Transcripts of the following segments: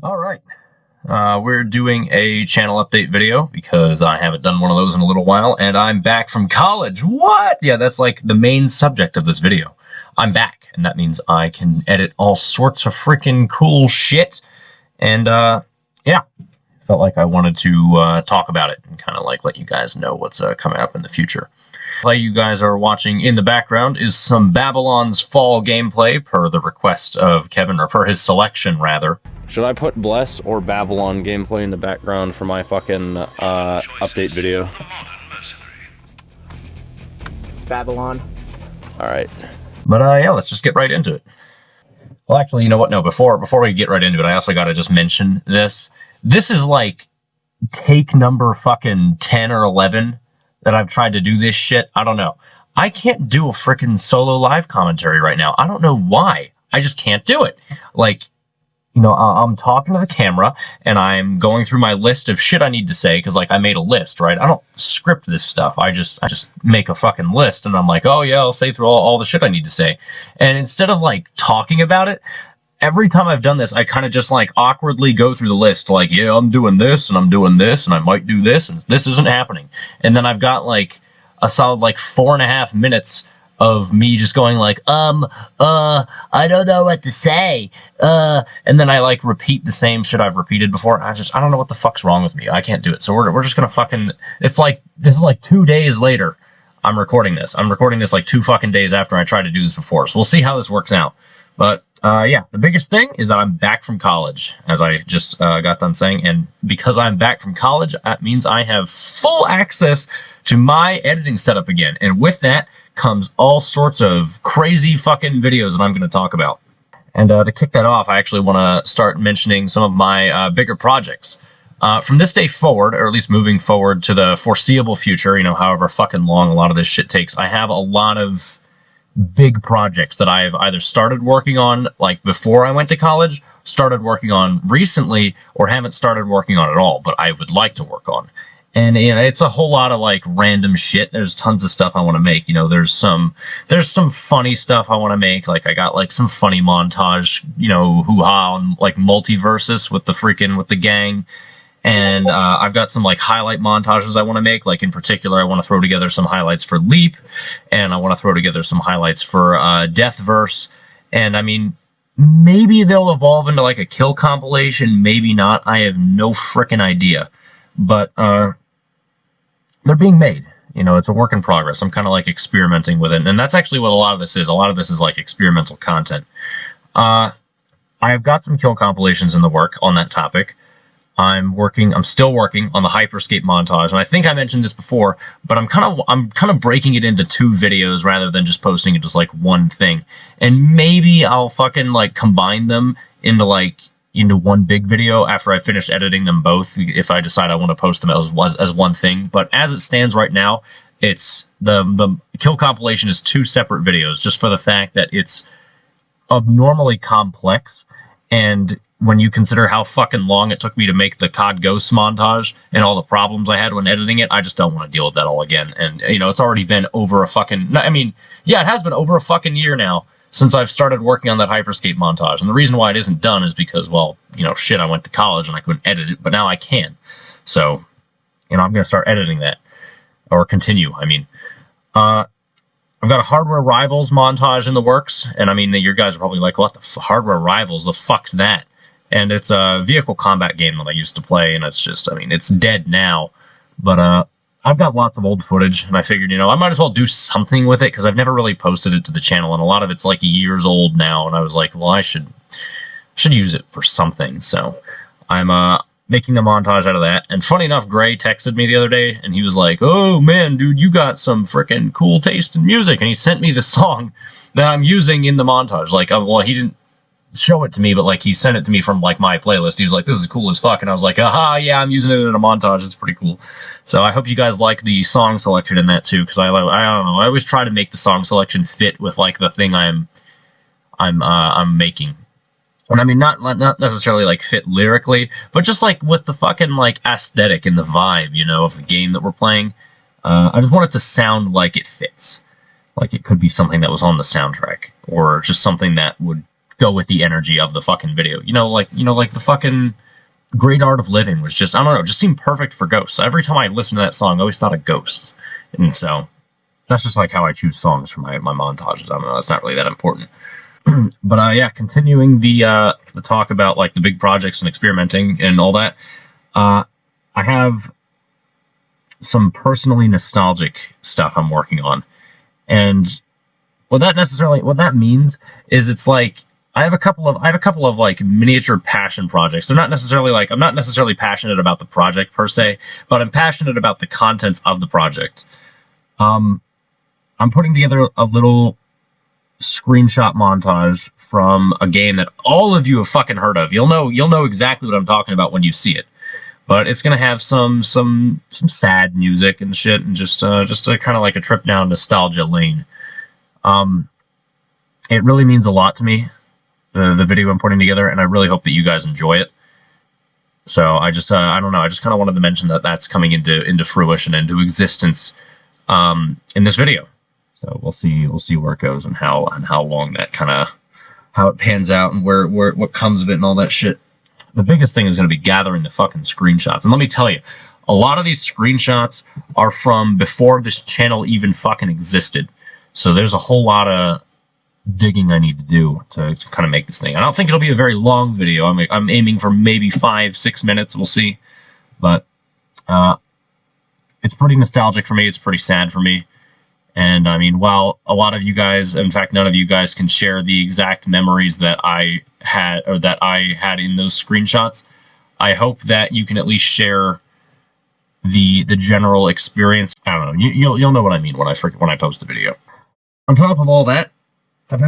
All right. We're doing a channel update video because I haven't done one of those in a little while, and I'm back from college. What? Yeah, that's like the main subject of this video. I'm back, and that means I can edit all sorts of freaking cool shit. And, yeah, felt like I wanted to talk about it and kind of like let you guys know what's coming up in the future. Play you guys are watching in the background is some Babylon's Fall gameplay per the request of Kevin, or per his selection, rather. Should I put Bless or Babylon gameplay in the background for my fucking update video? Babylon. Alright. But yeah, let's just get right into it. Well, actually, you know what? No, before we get right into it, I also gotta just mention this. This is like take number fucking 10 or 11 that I've tried to do this shit. I don't know. I can't do a freaking solo live commentary right now. I don't know why. I just can't do it. Like, you know, I'm talking to the camera, and I'm going through my list of shit I need to say, because, like, I made a list, right? I don't script this stuff. I just make a fucking list, and I'm like, oh, yeah, I'll say through all the shit I need to say. And instead of, like, talking about it, every time I've done this, I kind of just, like, awkwardly go through the list, like, yeah, I'm doing this, and I'm doing this, and I might do this, and this isn't happening. And then I've got, like, a solid, like, 4.5 minutes of me just going like, I don't know what to say, and then I like repeat the same shit I've repeated before. I don't know what the fuck's wrong with me. I can't do it. So we're just gonna fucking, it's like, this is like 2 days later I'm recording this. I'm recording this like 2 fucking days after I tried to do this before. So we'll see how this works out. But, yeah, the biggest thing is that I'm back from college, as I just got done saying, and because I'm back from college, that means I have full access to my editing setup again, and with that comes all sorts of crazy fucking videos that I'm going to talk about. And to kick that off, I actually want to start mentioning some of my bigger projects. From this day forward, or at least moving forward to the foreseeable future, you know, however fucking long a lot of this shit takes, I have a lot of big projects that I've either started working on, like, before I went to college, started working on recently, or haven't started working on at all, but I would like to work on. And, you know, it's a whole lot of, like, random shit. There's tons of stuff I want to make. You know, there's some funny stuff I want to make. Like, I got, like, some funny montage, you know, hoo-ha on, like, multiverses with the gang. And I've got some, like, highlight montages I want to make. Like, in particular, I want to throw together some highlights for Leap, and I want to throw together some highlights for Deathverse. And, I mean, maybe they'll evolve into, like, a kill compilation, maybe not. I have no frickin' idea. But, they're being made. You know, it's a work in progress. I'm kind of, like, experimenting with it. And that's actually what a lot of this is. A lot of this is, like, experimental content. I've got some kill compilations in the work on that topic. I'm still working on the Hyperscape montage, and I think I mentioned this before, but I'm kind of breaking it into 2 videos rather than just posting it as like one thing. And maybe I'll fucking like combine them into one big video after I finish editing them both, if I decide I want to post them as one thing. But as it stands right now, it's the kill compilation is 2 separate videos, just for the fact that it's abnormally complex. And when you consider how fucking long it took me to make the COD Ghosts montage and all the problems I had when editing it, I just don't want to deal with that all again. And, you know, it's already been over a fucking... I mean, yeah, it has been over a fucking year now since I've started working on that Hyperscape montage. And the reason why it isn't done is because, well, you know, shit, I went to college and I couldn't edit it, but now I can. So, you know, I'm going to start editing that. Or continue, I mean. I've got a Hardware Rivals montage in the works, and I mean, your guys are probably like, what the Hardware Rivals? The fuck's that? And it's a vehicle combat game that I used to play, and it's just, I mean, it's dead now. But I've got lots of old footage, and I figured, you know, I might as well do something with it, because I've never really posted it to the channel, and a lot of it's like years old now, and I was like, well, I should use it for something. So I'm making the montage out of that. And funny enough, Gray texted me the other day, and he was like, oh man, dude, you got some freaking cool taste in music. And he sent me the song that I'm using in the montage. Like, well, he didn't show it to me, but like he sent it to me from like my playlist. He was like, this is cool as fuck. And I was like, aha, yeah, I'm using it in a montage. It's pretty cool. So I hope you guys like the song selection in that too, because I don't know, I always try to make the song selection fit with like the thing I'm making. And I mean, not necessarily like fit lyrically, but just like with the fucking like aesthetic and the vibe, you know, of the game that we're playing. I just want it to sound like it fits. Like it could be something that was on the soundtrack, or just something that would go with the energy of the fucking video. Like the fucking Great Art of Living was just, I don't know, just seemed perfect for ghosts. Every time I listened to that song, I always thought of ghosts. And so that's just like how I choose songs for my montages. I don't know, it's not really that important. But yeah, continuing the talk about like the big projects and experimenting and all that, I have some personally nostalgic stuff I'm working on. And what that means is it's like I have a couple of like miniature passion projects. They're not necessarily like, I'm not necessarily passionate about the project per se, but I'm passionate about the contents of the project. I'm putting together a little screenshot montage from a game that all of you have fucking heard of. You'll know exactly what I'm talking about when you see it. But it's gonna have some sad music and shit, and just a kind of like a trip down nostalgia lane. It really means a lot to me, the video I'm putting together, and I really hope that you guys enjoy it. So I don't know, I just kind of wanted to mention that that's coming into fruition, into existence, in this video. So we'll see where it goes and how long that how it pans out and what comes of it and all that shit. The biggest thing is going to be gathering the fucking screenshots. And let me tell you, a lot of these screenshots are from before this channel even fucking existed. So there's a whole lot of digging I need to do to kind of make this thing. I don't think it'll be a very long video. I'm aiming for maybe 5-6 minutes. We'll see. But it's pretty nostalgic for me. It's pretty sad for me. And I mean, while a lot of you guys, in fact, none of you guys can share the exact memories that I had in those screenshots, I hope that you can at least share the general experience. I don't know. You'll know what I mean when I post the video. On top of all that, I've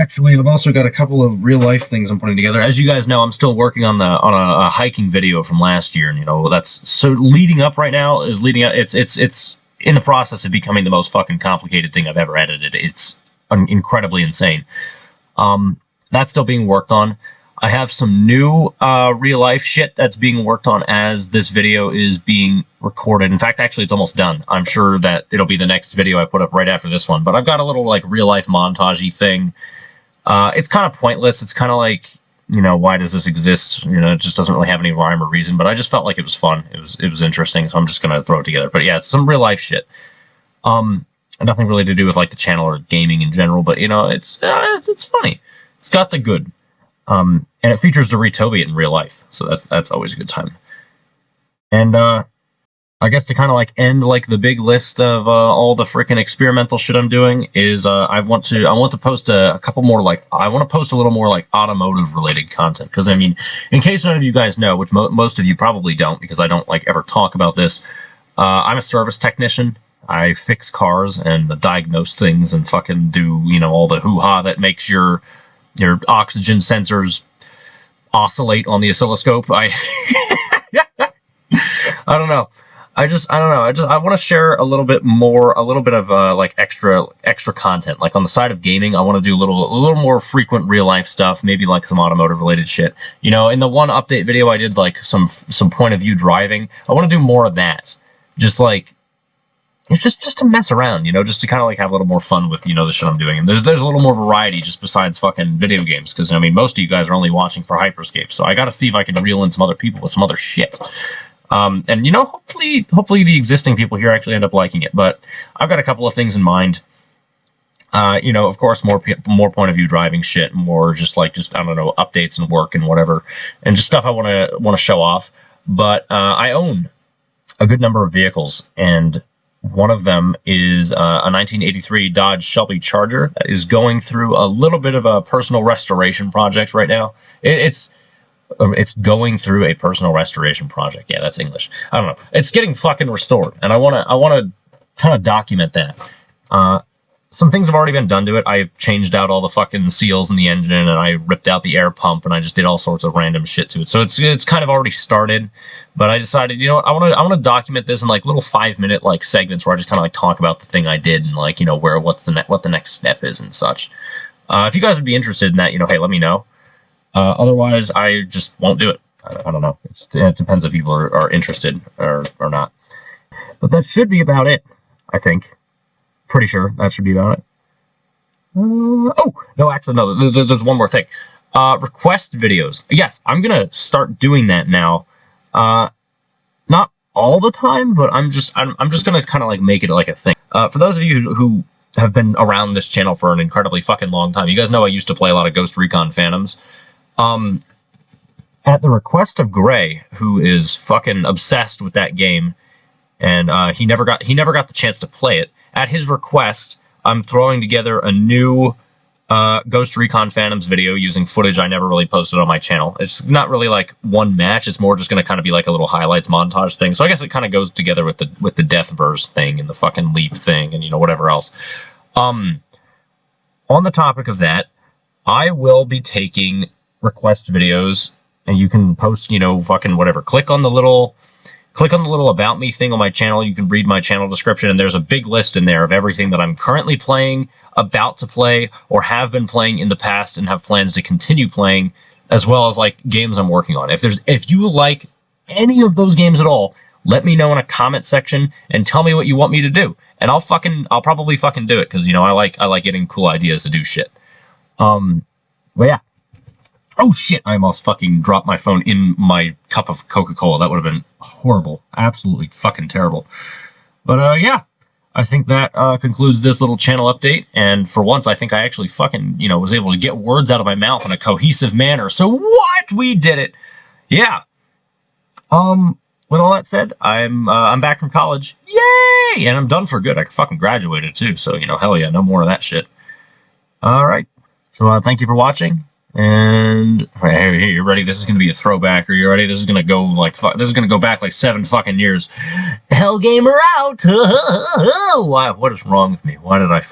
also got a couple of real life things I'm putting together. As you guys know, I'm still working on a hiking video from last year, and that's so leading up right now. It's in the process of becoming the most fucking complicated thing I've ever edited. It's incredibly insane. That's still being worked on. I have some new real-life shit that's being worked on as this video is being recorded. In fact, actually, it's almost done. I'm sure that it'll be the next video I put up right after this one. But I've got a little, like, real-life montage-y thing. It's kind of pointless. It's kind of like, why does this exist? It just doesn't really have any rhyme or reason, but I just felt like it was fun. It was interesting, so I'm just going to throw it together. But yeah, it's some real life shit. Nothing really to do with like the channel or gaming in general, but it's funny. It's got the good. And it features the Retoviet in real life, so that's always a good time. And I guess to kind of like end like the big list of all the freaking experimental shit I'm doing is I want to post a couple more, like I want to post a little more like automotive related content, because I mean, in case none of you guys know, which most of you probably don't, because I don't like ever talk about this, I'm a service technician. I fix cars and diagnose things and fucking do all the hoo-ha that makes your oxygen sensors oscillate on the oscilloscope. I don't know. I don't know. I want to share a little bit of like extra content. Like on the side of gaming, I want to do a little more frequent real life stuff, maybe like some automotive related shit. In the one update video I did like some point of view driving. I want to do more of that. Just like it's just to mess around, just to kind of like have a little more fun with the shit I'm doing. And there's a little more variety just besides fucking video games, because I mean most of you guys are only watching for Hyperscape, so I got to see if I can reel in some other people with some other shit. And hopefully the existing people here actually end up liking it. But I've got a couple of things in mind. Of course, more point of view driving shit, more just I don't know, updates and work and whatever, and just stuff I want to show off. But I own a good number of vehicles, and one of them is a 1983 Dodge Shelby Charger that is going through a little bit of a personal restoration project right now. It's going through a personal restoration project. Yeah, that's English. I don't know. It's getting fucking restored, and I want to kind of document that. Some things have already been done to it. I changed out all the fucking seals in the engine, and I ripped out the air pump, and I just did all sorts of random shit to it. So it's kind of already started, but I decided, I want to document this in like little 5-minute like segments where I just kind of like talk about the thing I did and like what the next step is and such. If you guys would be interested in that, hey, let me know. Otherwise, I just won't do it. I don't know. It depends if people are interested or not. But that should be about it, I think. Pretty sure that should be about it. Oh, no, actually, no. There's one more thing. request videos. Yes, I'm gonna start doing that now. Not all the time, but I'm just gonna kind of like make it like a thing. For those of you who have been around this channel for an incredibly fucking long time, you guys know I used to play a lot of Ghost Recon Phantoms. At the request of Gray, who is fucking obsessed with that game, and he never got the chance to play it. At his request, I'm throwing together a new Ghost Recon Phantoms video using footage I never really posted on my channel. It's not really like one match. It's more just going to kind of be like a little highlights montage thing. So I guess it kind of goes together with the death verse thing and the fucking leap thing and, you know, whatever else. On the topic of that, I will be taking request videos, and you can post, you know, fucking whatever. Click on the little about me thing on my channel. You can read my channel description, and there's a big list in there of everything that I'm currently playing, about to play, or have been playing in the past and have plans to continue playing, as well as like games I'm working on. If you like any of those games at all, let me know in a comment section and tell me what you want me to do, and I'll probably fucking do it, because, you know, I like getting cool ideas to do shit. But yeah. Oh shit, I almost fucking dropped my phone in my cup of Coca-Cola. That would have been horrible. Absolutely fucking terrible. But yeah, I think that concludes this little channel update. And for once, I think I actually fucking, you know, was able to get words out of my mouth in a cohesive manner. So what? We did it. Yeah. With all that said, I'm back from college. Yay! And I'm done for good. I fucking graduated too. So, you know, hell yeah, no more of that shit. All right. So thank you for watching. And hey, you ready? This is gonna be a throwback. Are you ready? This is gonna go like this is gonna go back like 7 fucking years. Hellgamer out. Why? What is wrong with me? Why did I?